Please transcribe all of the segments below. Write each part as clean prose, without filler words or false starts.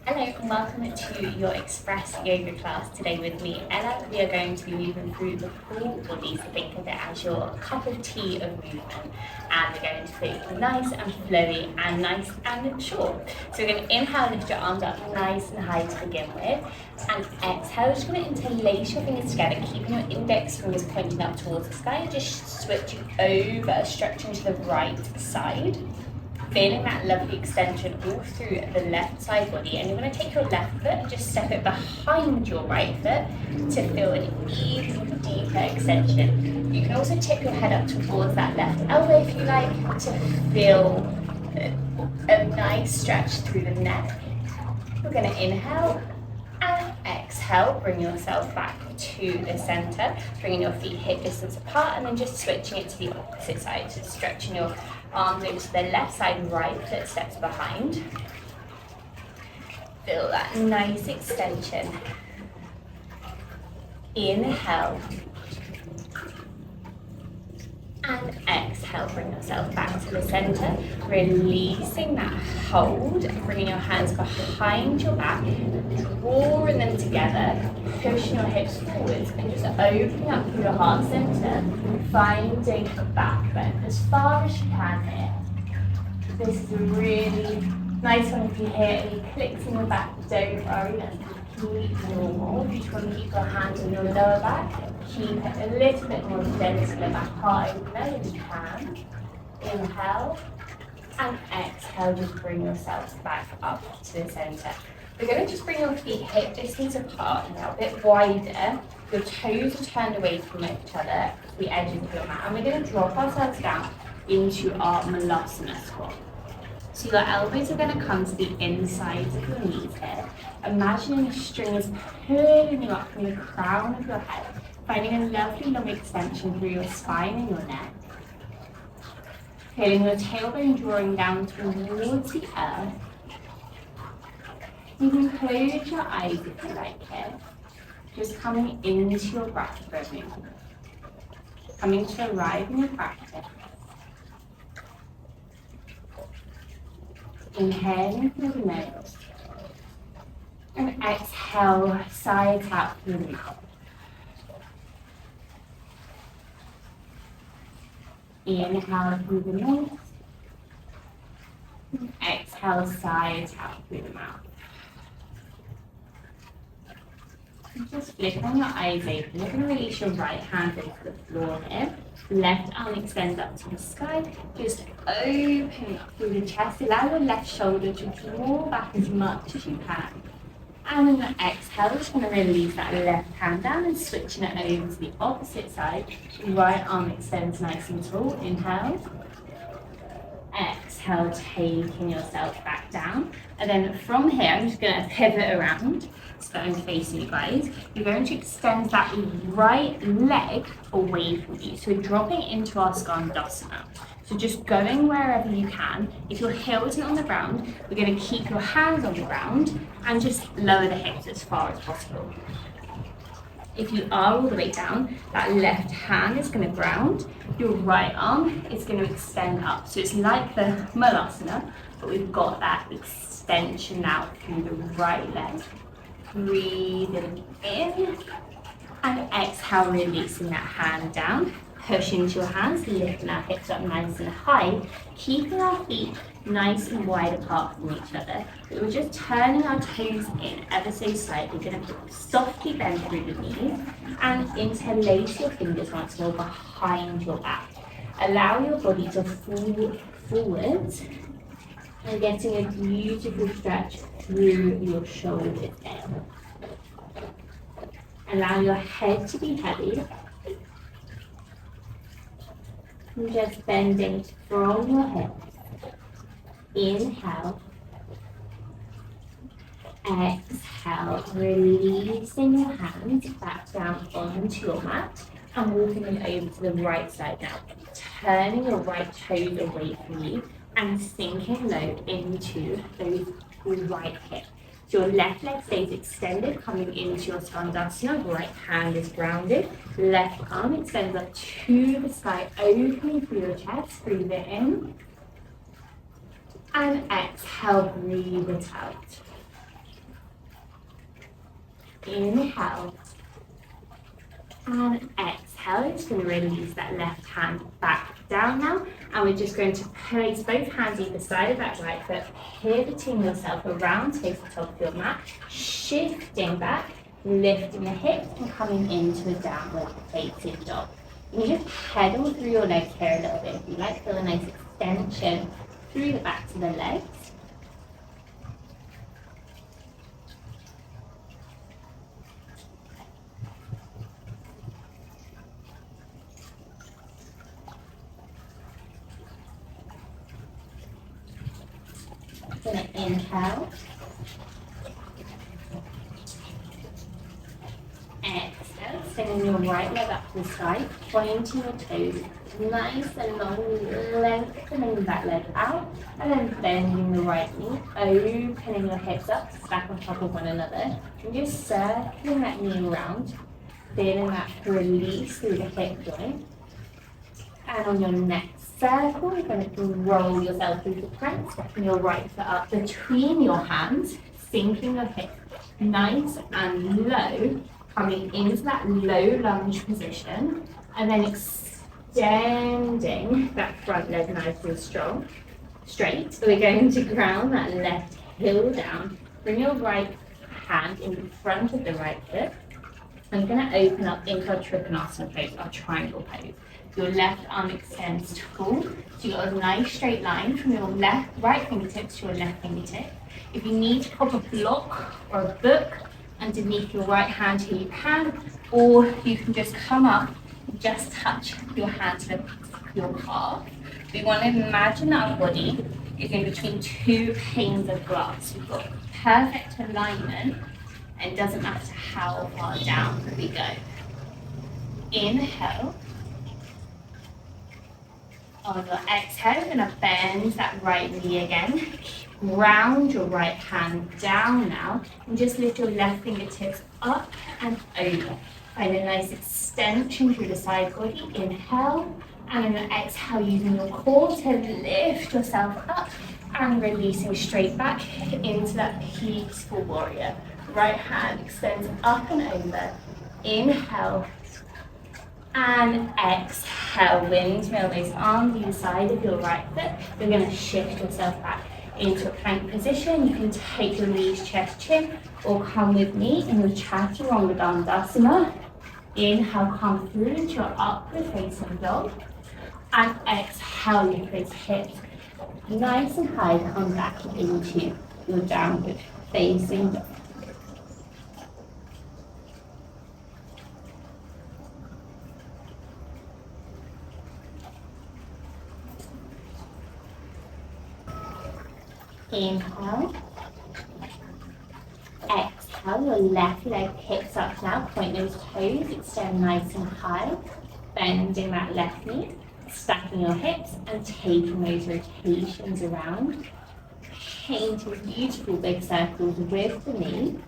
Hello and welcome to your Express Yoga class today with me, Ella. We are going to be moving through the full body, so think of it as your cup of tea of movement. And we're going to feel nice and flowy and nice and short. So we're going to inhale, lift your arms up nice and high to begin with. And exhale, just going to interlace your fingers together, keeping your index fingers pointing up towards the sky. Just switch over, stretching to the right side. Feeling that lovely extension all through the left side body, and you're going to take your left foot and just step it behind your right foot to feel an even deeper extension. You can also tip your head up towards that left elbow if you like to feel a nice stretch through the neck. We're going to inhale and exhale, bring yourself back to the center, bringing your feet hip distance apart and then just switching it to the opposite side, so stretching your arms over to the left side, right foot steps behind. Feel that nice extension. Inhale. And exhale, bring yourself back to the center, releasing that hold, bringing your hands behind your back, drawing them together, pushing your hips forwards, and just opening up through your heart center, finding a back bend as far as you can here. This is a really nice one. If you hear any clicks in your back, don't worry, that's completely normal. You just want to keep your hands on your lower back. Keep it a little bit more dense in the back part opener if you can. Inhale and exhale, just bring yourself back up to the center. We're going to just bring your feet hip distance apart now, a bit wider. Your toes are turned away from each other, the edges of your mat, and we're going to drop ourselves down into our Malasana squat. So your elbows are going to come to the insides of your knees here. Imagining the string is pulling you up from the crown of your head, finding a lovely long extension through your spine and your neck. Feeling your tailbone drawing down towards the earth. You can close your eyes if you like here. Just coming into your breath for a moment. Coming to arrive in your practice. Inhaling through the nose. And exhale, sides out through the mouth. Inhale through the nose. Exhale, sides out through the mouth. Just flipping your eyes open. You're going to release your right hand over the floor here. Left arm extends up to the sky. Just open up through the chest. Allow your left shoulder to draw back as much as you can. And on your exhale, just going to release that left hand down and switching it over to the opposite side. Right arm extends nice and tall. Inhale. Exhale, taking yourself back down. And then from here, I'm just going to pivot around. So I'm facing you guys. You're going to extend that right leg away from you. So we're dropping into our Skandasana. So just going wherever you can. If your heel isn't on the ground, we're going to keep your hands on the ground and just lower the hips as far as possible. If you are all the way down, that left hand is going to ground. Your right arm is going to extend up. So it's like the Malasana, but we've got that extension now through the right leg. Breathing in and exhale, releasing that hand down. Push into your hands, lifting our hips up nice and high, keeping our feet nice and wide apart from each other. We're just turning our toes in ever so slightly. We're going to softly bend through the knees and interlace your fingers once more behind your back. Allow your body to fall forwards and getting a beautiful stretch through your shoulders there. Allow your head to be heavy. And just bending from your hips. Inhale. Exhale. Releasing your hands back down onto your mat and walking them over to the right side now. Turning your right toes away from you and sinking low into those right hips. So your left leg stays extended, coming into your Skandasana. Right hand is grounded. Left arm extends up to the sky, opening through your chest. Breathe it in. And exhale, breathe it out. Inhale. And exhale, just going to release that left hand back down now. And we're just going to place both hands either side of that right foot, pivoting yourself around, face the top of your mat, shifting back, lifting the hips and coming into a downward facing dog. You just pedal through your legs here a little bit. If you like, feel a nice extension through the backs of the legs. Going to inhale. Exhale, sending your right leg up to the side, pointing your toes, nice and long, lengthening that leg out, and then bending the right knee, opening your hips up, stack on top of one another, and just circling that knee around, feeling that release through the hip joint. And on your next circle, you're going to roll yourself through the plank, stepping your right foot up between your hands, sinking your hips nice and low, coming into that low lunge position, and then extending that front leg nice and straight. So we're going to ground that left heel down. Bring your right hand in front of the right foot. And you're going to open up into our Trikonasana pose, our triangle pose. Your left arm extends tall, so you've got a nice straight line from your right fingertips to your left fingertip. If you need to pop a block or a book underneath your right hand here, you can, or you can just come up and just touch your hand to your calf. We want to imagine that our body is in between two panes of glass. We've got perfect alignment, and it doesn't matter how far down we go. Inhale. On your exhale, you're going to bend that right knee again. Round your right hand down now, and just lift your left fingertips up and over. Find a nice extension through the side body. Inhale, and on your exhale, using your core to lift yourself up and releasing straight back into that peaceful warrior. Right hand extends up and over. Inhale. And exhale, windmill those arms either side of your right foot. You're going to shift yourself back into a plank position. You can take your knees, chest, chin, or come with me in your Chaturanga Dandasana. Inhale, come through into your upward facing dog. And exhale, lift those hips nice and high. Come back into your downward facing dog. Inhale. Exhale, your left leg kicks up now. Point those toes, extend nice and high. Bending that left knee, stacking your hips and taking those rotations around. Painting beautiful big circles with the knee.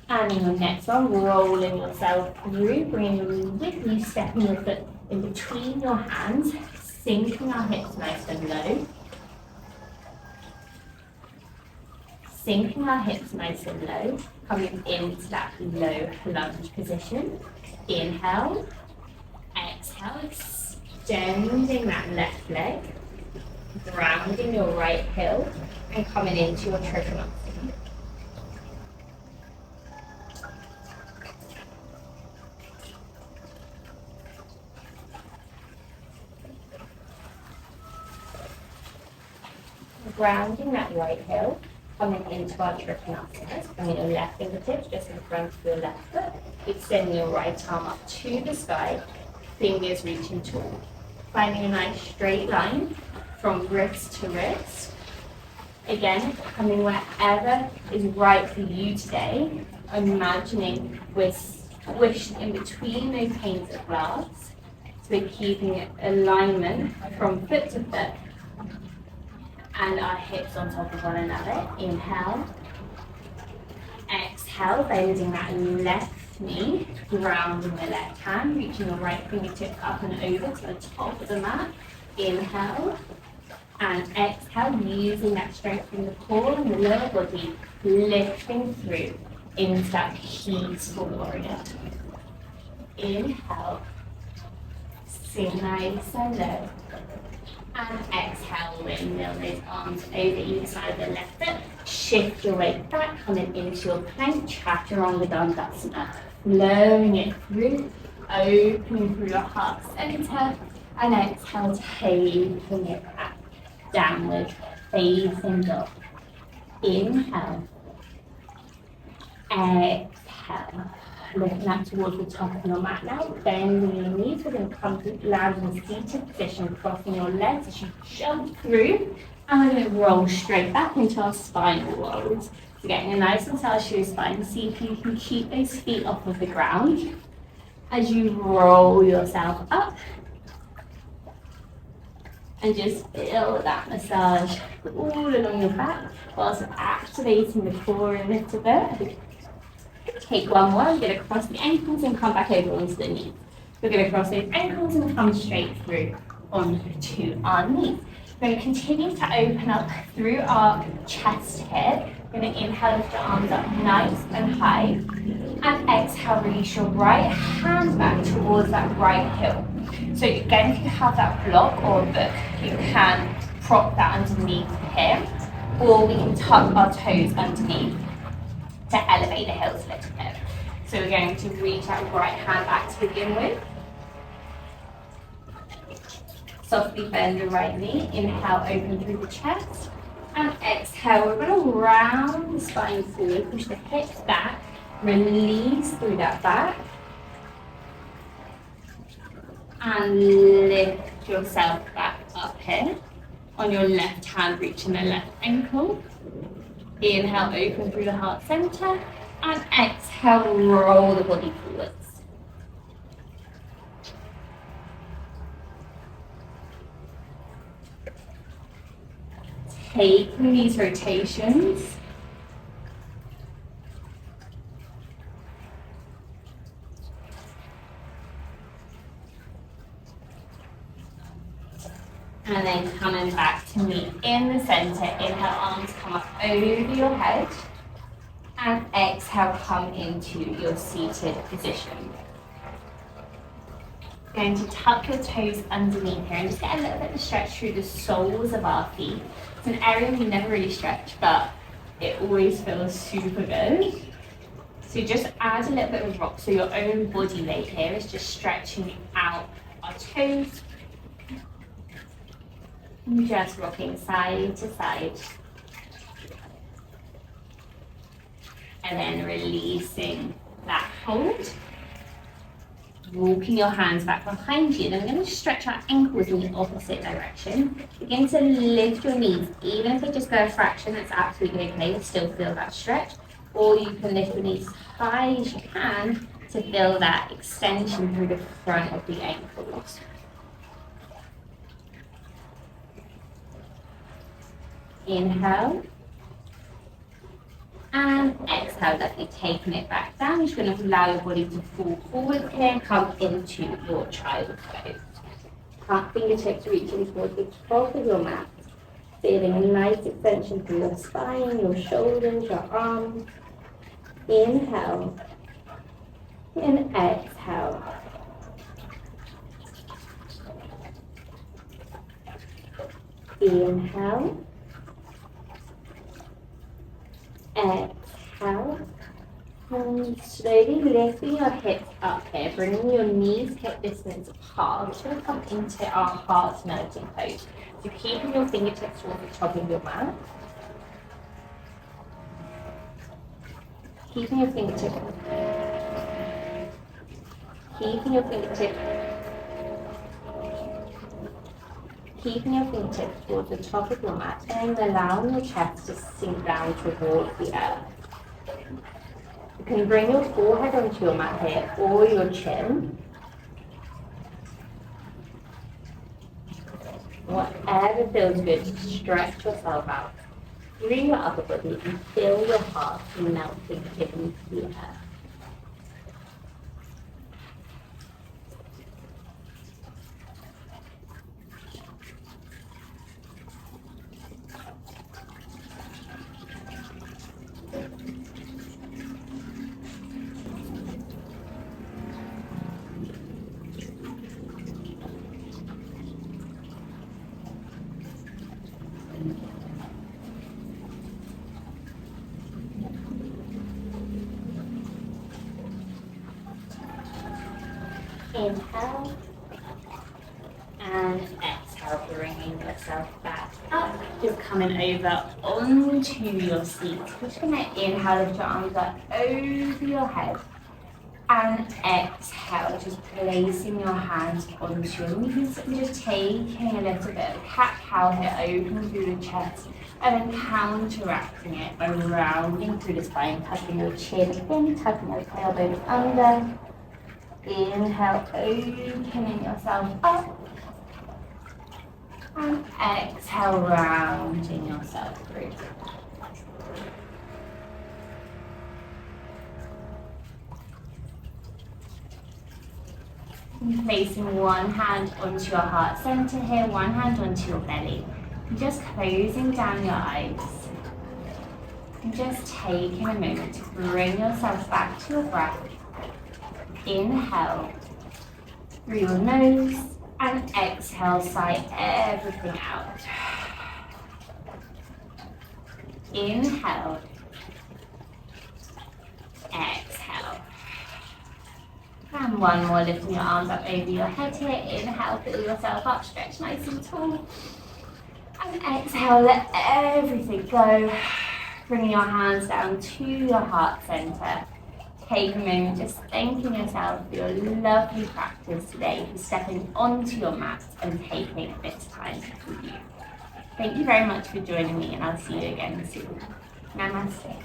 And in your next one, rolling yourself through, bringing your knee with you, stepping your foot in between your hands, sinking our hips nice and low. Sinking our hips nice and low, coming into that low lunge position. Inhale, exhale, extending that left leg, grounding your right heel, and coming into your Trikonasana. Grounding that right heel, coming into our Trikonasana. Bringing your left fingertips just in front of your left foot. Extending your right arm up to the sky, fingers reaching tall. Finding a nice straight line from wrist to wrist. Again, coming wherever is right for you today. Imagining we're squished in between those panes of glass. So we're keeping alignment from foot to foot. And our hips on top of one another. Inhale. Exhale, bending that left knee, grounding the left hand, reaching your right fingertip up and over to the top of the mat. Inhale. And exhale, using that strength from the core and the lower body, lifting through into that peaceful warrior. Inhale, sink nice and low. And exhale, windmill those arms over either side of the left foot. Shift your weight back, coming into your plank, chaturanga dandasana. Flowing it through, opening through your heart center. And exhale, taking it back. Downward facing dog. Inhale. Exhale. Lifting up towards the top of your mat now. Bending your knees. We're going to come to land in a seated position, crossing your legs as you jump through. And we're going to roll straight back into our spinal rolls. So getting a nice massage through your spine. See if you can keep those feet off of the ground as you roll yourself up. And just feel that massage all along your back whilst activating the core a little bit. Take one more, we're going to cross the ankles and come back over onto the knees. We're going to cross those ankles and come straight through onto our knees. We're going to continue to open up through our chest here. We're going to inhale, lift your arms up nice and high. And exhale, release your right hand back towards that right heel. So again, if you have that block or a book, you can prop that underneath here. Or we can tuck our toes underneath to elevate the heels a little bit. So we're going to reach that right hand back to begin with. Softly bend the right knee. Inhale, open through the chest. And exhale, we're going to round the spine forward, push the hips back, release through that back. And lift yourself back up here. On your left hand, reaching the left ankle. Inhale, open through the heart center. And exhale, roll the body forwards. Taking these rotations. And then coming back to meet in the center. Inhale, arms come up over your head. And exhale, come into your seated position. Going to tuck your toes underneath here and just get a little bit of stretch through the soles of our feet. It's an area we never really stretch, but it always feels super good. So just add a little bit of rock, so your own body weight here is just stretching out our toes. Just rocking side to side. And then releasing that hold. Walking your hands back behind you. Then we're going to stretch our ankles in the opposite direction. Begin to lift your knees. Even if they just go a fraction, that's absolutely okay. You still feel that stretch. Or you can lift your knees as high as you can to feel that extension through the front of the ankles. Inhale. And exhale, lovely, taking it back down. You're just going to allow your body to fall forward here and come into your child's pose. Fingertips reaching towards the top of your mat. Feeling a nice extension through your spine, your shoulders, your arms. Inhale. And exhale. Inhale. Exhale. And slowly lifting your hips up here, bringing your knees hip distance apart. We're just going to come into our heart melting pose. So keeping your fingertips towards the top of your mat. Keeping your fingertips towards the top of your mat and allowing your chest to sink down towards the earth. You can bring your forehead onto your mat here or your chin. Whatever feels good, stretch yourself out through your upper body and feel your heart melting into the earth. Inhale. And exhale, bringing yourself back up. Just coming over onto your seat. We're just going to inhale, lift your arms up over your head. And exhale, just placing your hands onto your knees and just taking a little bit of cat-cow here, open through the chest. And then counteracting it by rounding through the spine, tucking your chin in, tucking your tailbone under. Inhale, opening yourself up. And exhale, rounding yourself through. And placing one hand onto your heart center here, one hand onto your belly. And just closing down your eyes. And just taking a moment to bring yourself back to your breath. Inhale through your nose. And exhale, sigh everything out. Inhale. Exhale. And one more, lifting your arms up over your head here. Inhale, fill yourself up, stretch nice and tall. And exhale, let everything go. Bringing your hands down to your heart center. Take a moment just thanking yourself for your lovely practice today, for stepping onto your mat and taking this time with you. Thank you very much for joining me, and I'll see you again soon. Namaste.